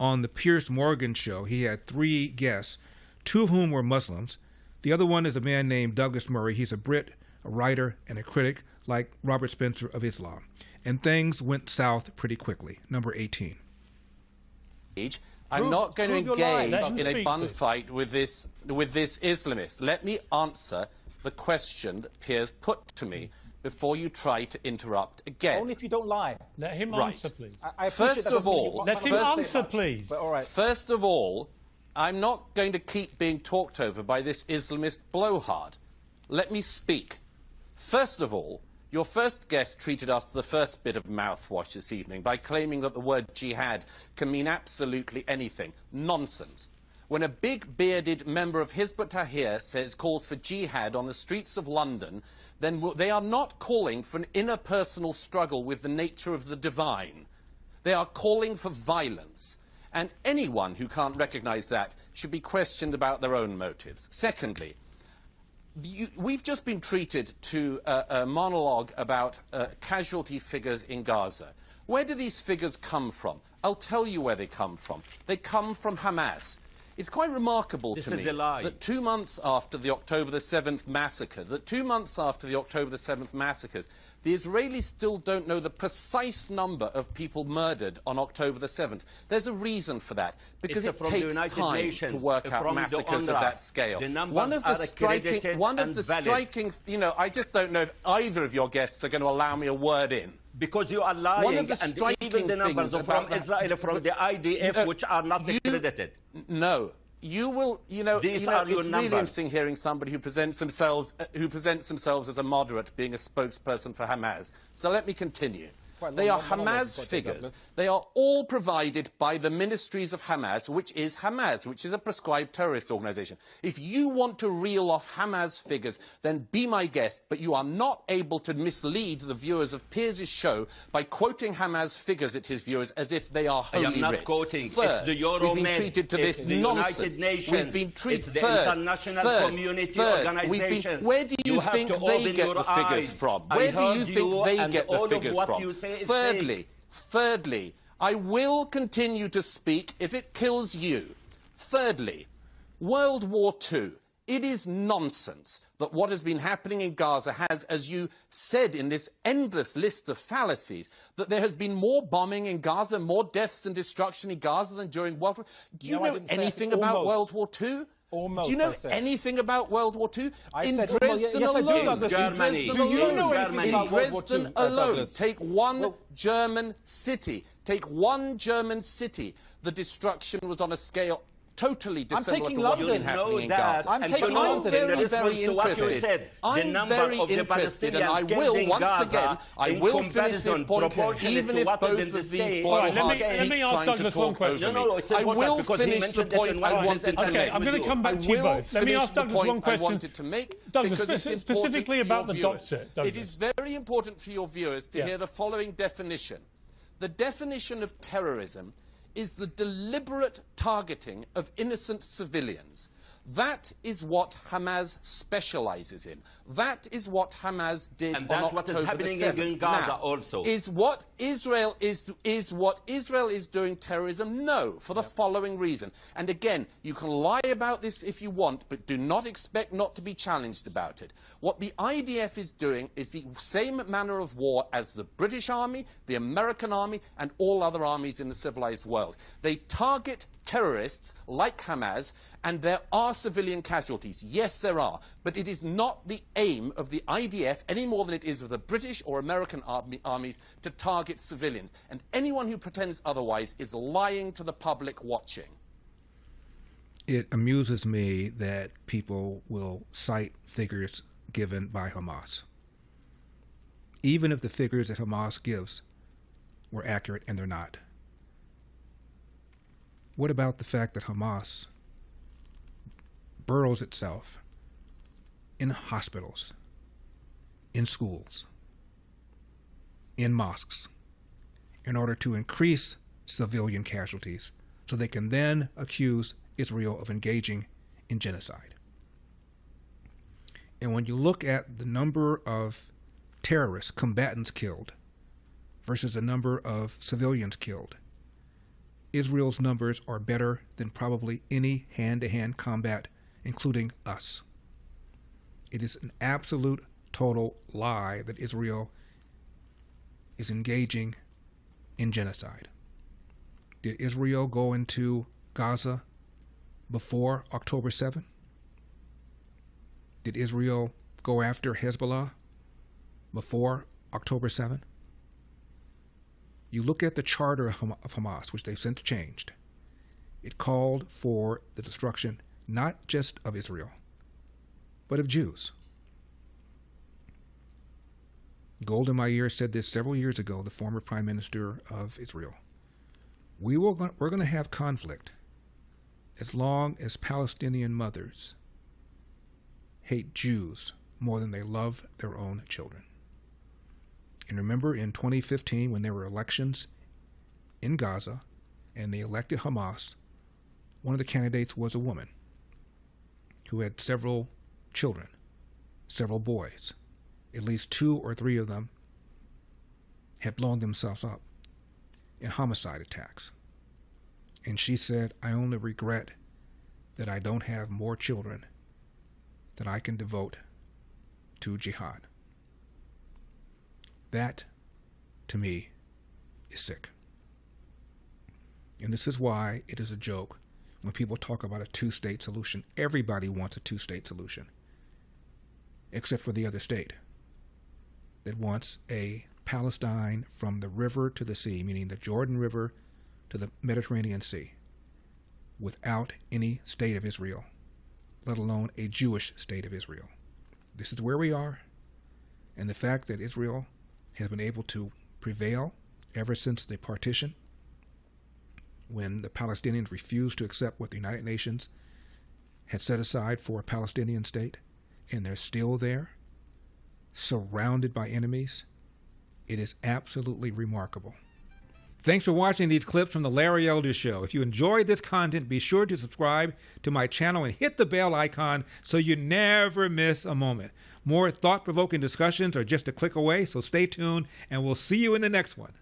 on the Piers Morgan show, he had 3 guests, 2 of whom were Muslims. The other one is a man named Douglas Murray. He's a Brit, a writer, and a critic like Robert Spencer of Islam. And things went south pretty quickly. Number 18. I'm not going to engage in a fun fight with this Islamist. Let me answer the question that Piers put to me before you try to interrupt again. Only if you don't lie. Let him answer, please. First of all, let him answer, please. But, all right. First of all, I'm not going to keep being talked over by this Islamist blowhard. Let me speak. First of all, your first guest treated us to the first bit of mouthwash this evening by claiming that the word jihad can mean absolutely anything. Nonsense. When a big bearded member of Hizb ut-Tahrir calls for jihad on the streets of London, then they are not calling for an interpersonal struggle with the nature of the divine. They are calling for violence. And anyone who can't recognise that should be questioned about their own motives. Secondly, we've just been treated to a monologue about casualty figures in Gaza. Where do these figures come from? I'll tell you where they come from. They come from Hamas. It's quite remarkable to me that 2 months after the October the 7th massacre, the Israelis still don't know the precise number of people murdered on October the 7th. There's a reason for that, because it takes time to work out massacres of that scale. One of the striking, you know, I just don't know if either of your guests are going to allow me a word in. Because you are lying, and even the numbers from Israel, from the IDF, which are not accredited. No. You will, These are your it's numbers. really interesting hearing somebody who presents themselves as a moderate being a spokesperson for Hamas. So let me continue. They are Hamas figures. They are all provided by the ministries of Hamas, which is a prescribed terrorist organisation. If you want to reel off Hamas figures, then be my guest, but you are not able to mislead the viewers of Piers' show by quoting Hamas figures at his viewers as if they are holy I am not writ. quoting. Third, it's the Euro we've been treated to this the nonsense. United Nations. We've been treated it's the international community organizations. Where do you think they get the figures from? Where do you think they get the figures from? Thirdly, I will continue to speak if it kills you. Thirdly, World War II. It is nonsense that what has been happening in Gaza has, as you said in this endless list of fallacies, that there has been more bombing in Gaza, more deaths and destruction in Gaza than during World War II. Do you know anything about World War II? Almost, do you know anything about World War II? In Dresden alone, in Dresden alone, take one German city. The destruction was on a scale totally dissimilar to what's been happening in Gaza. I'm taking London. very, very interested. I'm very interested, and I will, once again, I will finish this point, even if both of these blowhards let me ask Douglas one question. I will finish the point I wanted to make. Okay, I'm going to come back to you both. Let me ask Douglas one question. Douglas, specifically about the Doxit. It is very important for your viewers to hear the following definition. The definition of terrorism is the deliberate targeting of innocent civilians. That is what Hamas specialises in. That is what Hamas did on October the 7th. And that's what is happening in Gaza also. Is what Israel is doing terrorism? No, for the following reason. And again, you can lie about this if you want, but do not expect not to be challenged about it. What the IDF is doing is the same manner of war as the British Army, the American Army, and all other armies in the civilized world. They target terrorists like Hamas, and there are civilian casualties. Yes, there are. But it is not the aim of the IDF any more than it is of the British or American armies to target civilians. And anyone who pretends otherwise is lying to the public watching. It amuses me that people will cite figures given by Hamas, even if the figures that Hamas gives were accurate, and they're not. What about the fact that Hamas burrows itself in hospitals, in schools, in mosques, in order to increase civilian casualties so they can then accuse Israel of engaging in genocide? And when you look at the number of terrorists, combatants killed, versus the number of civilians killed, Israel's numbers are better than probably any hand-to-hand combat, including us. It is an absolute, total lie that Israel is engaging in genocide. Did Israel go into Gaza before October 7? Did Israel go after Hezbollah before October 7? You look at the charter of Hamas, which they've since changed. It called for the destruction not just of Israel, but of Jews. Golda Meir said this several years ago, the former prime minister of Israel. We're going to have conflict as long as Palestinian mothers hate Jews more than they love their own children. And remember in 2015 when there were elections in Gaza and they elected Hamas, one of the candidates was a woman who had several children, several boys. At least 2 or 3 of them had blown themselves up in homicide attacks. And she said, I only regret that I don't have more children that I can devote to jihad. That, to me, is sick. And this is why it is a joke when people talk about a two-state solution. Everybody wants a two-state solution, except for the other state that wants a Palestine from the river to the sea, meaning the Jordan River to the Mediterranean Sea, without any state of Israel, let alone a Jewish state of Israel. This is where we are, and the fact that Israel has been able to prevail ever since the partition, when the Palestinians refused to accept what the United Nations had set aside for a Palestinian state, and they're still there, surrounded by enemies. It is absolutely remarkable. Thanks for watching these clips from The Larry Elder Show. If you enjoyed this content, be sure to subscribe to my channel and hit the bell icon so you never miss a moment. More thought-provoking discussions are just a click away, so stay tuned, and we'll see you in the next one.